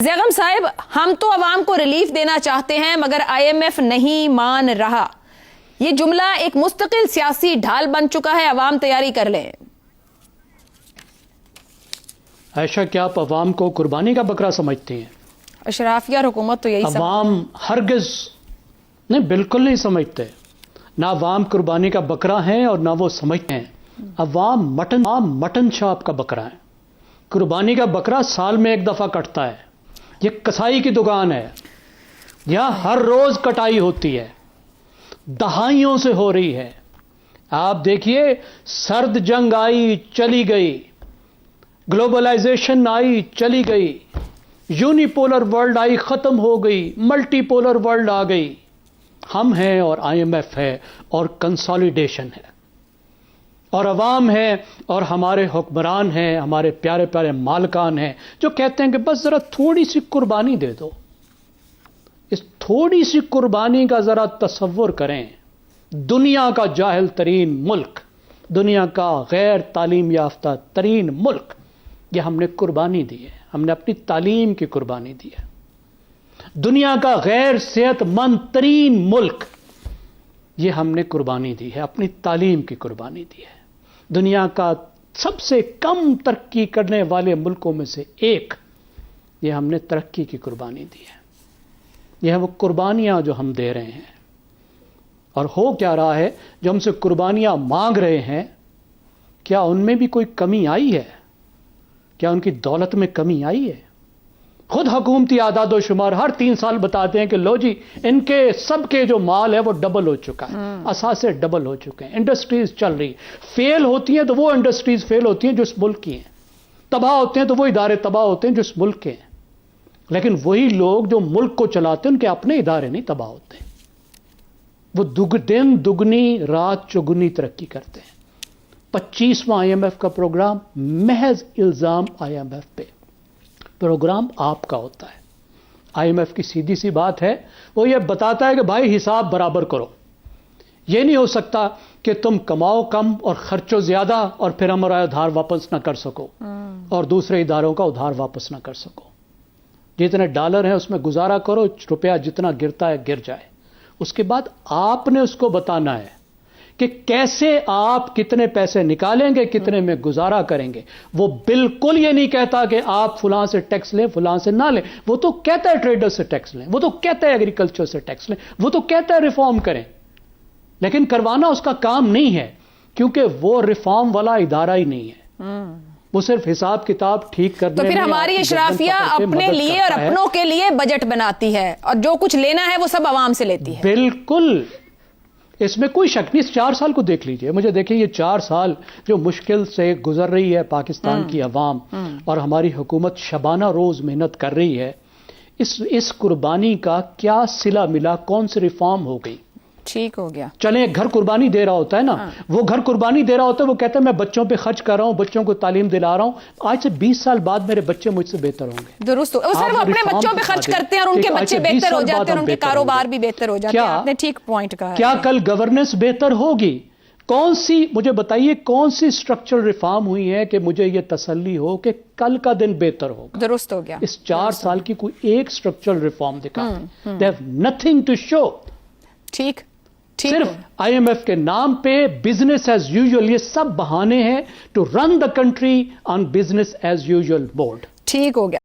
زیغم صاحب، ہم تو عوام کو ریلیف دینا چاہتے ہیں مگر آئی ایم ایف نہیں مان رہا. یہ جملہ ایک مستقل سیاسی ڈھال بن چکا ہے. عوام تیاری کر لیں. عائشہ، کیا آپ عوام کو قربانی کا بکرا سمجھتے ہیں؟ اشرافیہ اور حکومت تو یہی عوام ہرگز نہیں، بالکل نہیں سمجھتے. نہ عوام قربانی کا بکرا ہیں اور نہ وہ سمجھتے ہیں. عوام مٹن شاپ کا بکرا ہے. قربانی کا بکرا سال میں ایک دفعہ کٹتا ہے. یہ کسائی کی دکان ہے، یہاں ہر روز کٹائی ہوتی ہے، دہائیوں سے ہو رہی ہے. آپ دیکھیے، سرد جنگ آئی چلی گئی، گلوبلائزیشن آئی چلی گئی، یونی پولر ورلڈ آئی ختم ہو گئی، ملٹی پولر ورلڈ آ گئی. ہم ہیں اور آئی ایم ایف ہے اور کنسالیڈیشن ہے اور عوام ہے اور ہمارے حکمران ہیں، ہمارے پیارے پیارے مالکان ہیں جو کہتے ہیں کہ بس ذرا تھوڑی سی قربانی دے دو. اس تھوڑی سی قربانی کا ذرا تصور کریں. دنیا کا جاہل ترین ملک، دنیا کا غیر تعلیم یافتہ ترین ملک، یہ ہم نے قربانی دی ہے. ہم نے اپنی تعلیم کی قربانی دی ہے. دنیا کا غیر صحت مند ترین ملک، یہ ہم نے قربانی دی ہے، اپنی تعلیم کی قربانی دی ہے. دنیا کا سب سے کم ترقی کرنے والے ملکوں میں سے ایک، یہ ہم نے ترقی کی قربانی دی ہے. یہ ہیں وہ قربانیاں جو ہم دے رہے ہیں. اور ہو کیا رہا ہے؟ جو ہم سے قربانیاں مانگ رہے ہیں، کیا ان میں بھی کوئی کمی آئی ہے؟ کیا ان کی دولت میں کمی آئی ہے؟ خود حکومتی اعداد و شمار ہر 3 سال بتاتے ہیں کہ لو جی، ان کے سب کے جو مال ہے وہ ڈبل ہو چکا ہے، اثاثے ڈبل ہو چکے ہیں، انڈسٹریز چل رہی. فیل ہوتی ہیں تو وہ انڈسٹریز فیل ہوتی ہیں جو اس ملک کی ہیں، تباہ ہوتے ہیں تو وہ ادارے تباہ ہوتے ہیں جو اس ملک کے ہیں. لیکن وہی لوگ جو ملک کو چلاتے ہیں، ان کے اپنے ادارے نہیں تباہ ہوتے. وہ دن دگنی رات چگنی ترقی کرتے ہیں. 25واں آئی ایم ایف کا پروگرام محض الزام آئی ایم ایف پہ. پروگرام آپ کا ہوتا ہے. آئی ایم ایف کی سیدھی سی بات ہے، وہ یہ بتاتا ہے کہ بھائی حساب برابر کرو. یہ نہیں ہو سکتا کہ تم کماؤ کم اور خرچو زیادہ اور پھر ہمارا ادھار واپس نہ کر سکو اور دوسرے اداروں کا ادھار واپس نہ کر سکو. جتنے ڈالر ہیں اس میں گزارا کرو، روپیہ جتنا گرتا ہے گر جائے. اس کے بعد آپ نے اس کو بتانا ہے کہ کیسے آپ کتنے پیسے نکالیں گے، کتنے میں گزارا کریں گے. وہ بالکل یہ نہیں کہتا کہ آپ فلاں سے ٹیکس لیں، فلاں سے نہ لیں. وہ تو کہتا ہے ٹریڈر سے ٹیکس لیں، وہ تو کہتا ہے ایگریکلچر سے ٹیکس لیں، وہ تو کہتا ہے ریفارم کریں. لیکن کروانا اس کا کام نہیں ہے، کیونکہ وہ ریفارم والا ادارہ ہی نہیں ہے. وہ صرف حساب کتاب ٹھیک کرنے. تو پھر ہماری اشرافیہ اپنے لیے اور اپنوں کے لیے بجٹ بناتی ہے اور جو کچھ لینا ہے وہ سب عوام سے لیتی ہے. بالکل، اس میں کوئی شک نہیں. 4 سال کو دیکھ لیجئے. مجھے دیکھیں، یہ 4 سال جو مشکل سے گزر رہی ہے پاکستان کی عوام اور ہماری حکومت شبانہ روز محنت کر رہی ہے، اس قربانی کا کیا صلہ ملا؟ کون سی ریفارم ہو گئی؟ ٹھیک ہو گیا. چلیں، ایک گھر قربانی دے رہا ہوتا ہے نا، وہ گھر قربانی دے رہا ہوتا ہے، وہ کہتا ہے میں بچوں پہ خرچ کر رہا ہوں، بچوں کو تعلیم دلا رہا ہوں، آج سے 20 سال بعد میرے بچے مجھ سے بہتر ہوں گے. درست. وہ اپنے بچوں پہ خرچ کرتے ہیں اور ان کے بچے بہتر ہو جاتے ہیں، ان کے کاروبار بھی بہتر ہو جاتے ہیں. آپ نے ٹھیک پوائنٹ کہا. کیا کل گورننس بہتر ہوگی؟ کون سی، مجھے بتائیے، کون سی اسٹرکچرل ریفارم ہوئی ہے کہ مجھے یہ تسلی ہو کہ کل کا دن بہتر ہوگا؟ درست ہو گیا. اس 4 سال کی کوئی ایک اسٹرکچرل ریفارم دکھا. They have nothing to show. ٹھیک. صرف آئی ایم ایف کے نام پہ بزنس ایز یوزول. یہ سب بہانے ہیں to run the country on business as usual mode. ٹھیک ہو گیا.